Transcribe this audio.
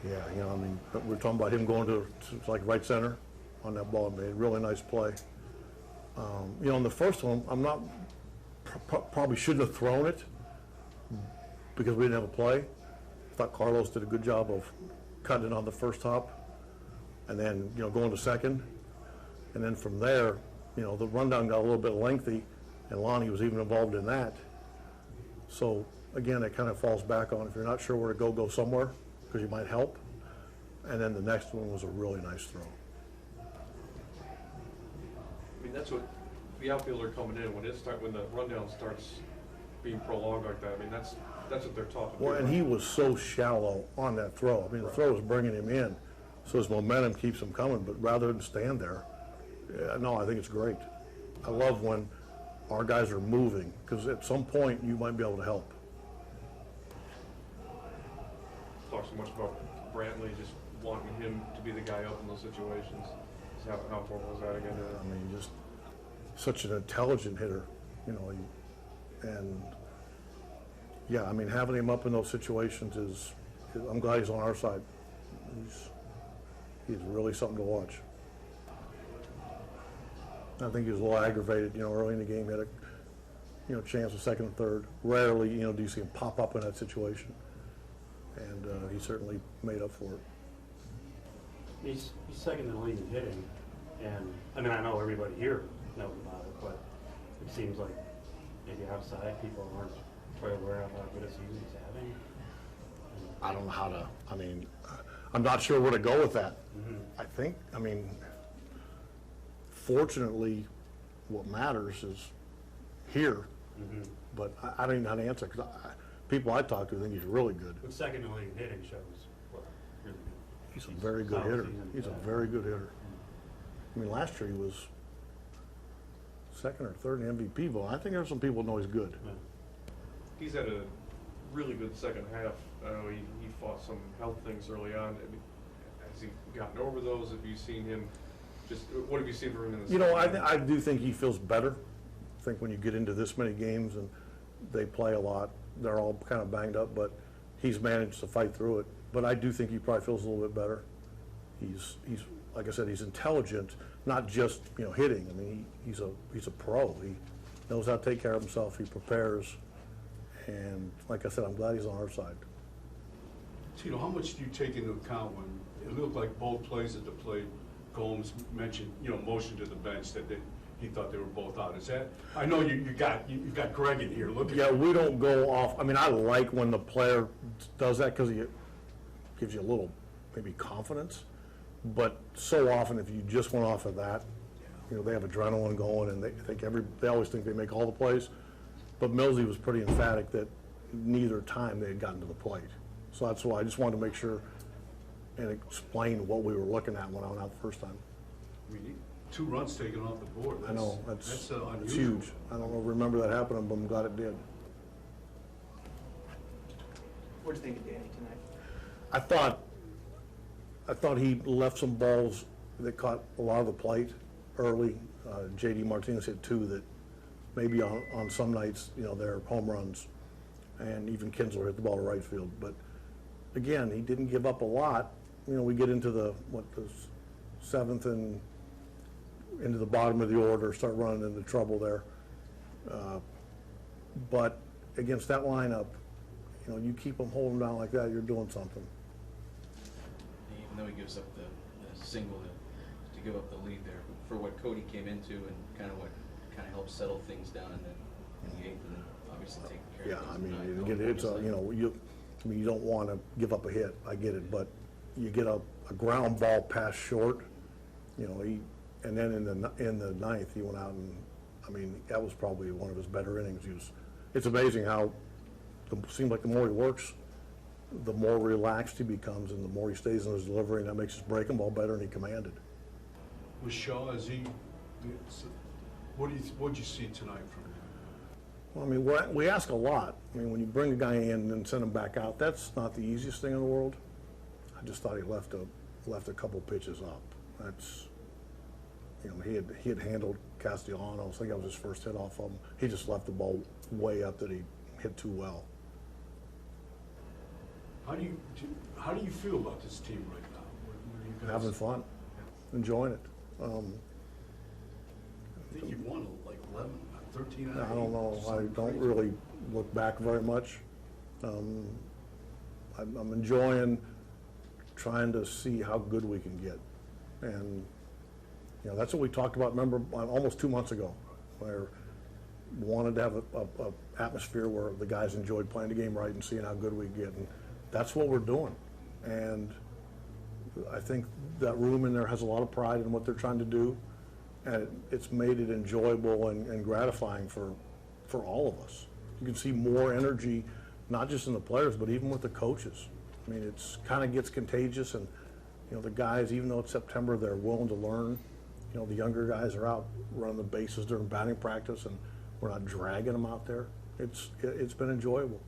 Yeah, you know, I mean, but we're talking about him going to like right center on that ball. Made a really nice play. You know, in the first one, I'm not probably shouldn't have thrown it because we didn't have a play. I thought Carlos did a good job of cutting it on the first hop, and then going to second, and then from there, the rundown got a little bit lengthy, and Lonnie was even involved in that. So again, it kind of falls back on if you're not sure where to go somewhere because you might help. And then the next one was a really nice throw. I mean, that's what the outfielder coming in when the rundown starts being prolonged like that. I mean, that's what they're taught to do. Well, and he was so shallow on that throw. I mean, the throw was bringing him in, so his momentum keeps him coming. But rather than stand there, no, I think it's great. I love when our guys are moving because at some point you might be able to help. Talk so much about Brantley, just wanting him to be the guy up in those situations. How important was that again? I mean, just such an intelligent hitter, and yeah, I mean, having him up in those situations is I'm glad he's on our side. He's really something to watch. I think he was a little aggravated, early in the game. He had a, chance of second and third. Rarely, do you see him pop up in that situation, and he certainly made up for it. He's second in the league in hitting, and I mean, I know everybody here knows about it, but it seems like maybe outside people aren't quite aware of how good a season he's having. I don't know how to, I'm not sure where to go with that. Mm-hmm. Fortunately, what matters is here, mm-hmm. But I don't even know how to answer because people I talk to think he's really good. But second in the league in hitting shows what really good. He's a very good hitter. He's a very good hitter. I mean, last year he was second or third in the MVP vote. I think there's some people who know he's good. Yeah. He's had a really good second half. I know he fought some health things early on. I mean, has he gotten over those? Have you seen him? What have you seen from him in the I do think he feels better. I think when you get into this many games and they play a lot, they're all kind of banged up, but he's managed to fight through it. But I do think he probably feels a little bit better. He's like I said, he's intelligent, not just hitting. I mean, he's a pro. He knows how to take care of himself. He prepares, and like I said, I'm glad he's on our side. Tito, how much do you take into account when it looked like both plays at the plate? Gomes mentioned, motion to the bench that he thought they were both out. Is that? I know you've got Greg in here. Look. Yeah, we don't go off. I mean, I like when the player does that because he gives you a little maybe confidence. But so often, if you just went off of that, they have adrenaline going, and they always think they make all the plays. But Millsy was pretty emphatic that neither time they had gotten to the plate. So that's why I just wanted to make sure and explain what we were looking at when I went out the first time. I mean, 2 runs taken off the board. I know, that's unusual. huge. I don't remember that happening, but I'm glad it did. What did you think of Danny tonight? I thought he left some balls that caught a lot of the plate early. J.D. Martinez hit 2 that maybe on some nights, they're home runs. And even Kinsler hit the ball to right field. But again, he didn't give up a lot. We get into the 7th and into the bottom of the order, start running into trouble there. But against that lineup, you keep them holding down like that, you're doing something. Even though he gives up the single to give up the lead there, for what Cody came into and kind of helped settle things down in the 8th and obviously taking care of things. Yeah, I mean, again, it's you don't want to give up a hit. I get it, but you get a ground ball pass short, and then in the 9th he went out and that was probably one of his better innings. It's amazing how it seems like the more he works, the more relaxed he becomes, and the more he stays in his delivery, and that makes his breaking ball better, and he commanded. Was Shaw, what did you see tonight from him? Well, I mean, we ask a lot. I mean, when you bring a guy in and then send him back out, that's not the easiest thing in the world. I just thought he left a couple pitches up. That's, he had handled Castellanos. I think that was his first hit off of him. He just left the ball way up that he hit too well. How do you feel about this team right now? What do you guys- Having fun, enjoying it. I think you've won like 11, 13 out of I don't know, 8, I something don't crazy. really look back very much. I'm enjoying trying to see how good we can get. And, you know, that's what we talked about, remember, almost 2 months ago, where we wanted to have a atmosphere where the guys enjoyed playing the game right and seeing how good we get. And that's what we're doing. And I think that room in there has a lot of pride in what they're trying to do. And it's made it enjoyable and gratifying for all of us. You can see more energy, not just in the players, but even with the coaches. I mean, it's kind of gets contagious, and, you know, the guys, even though it's September, they're willing to learn. You know, the younger guys are out running the bases during batting practice, and we're not dragging them out there. It's been enjoyable.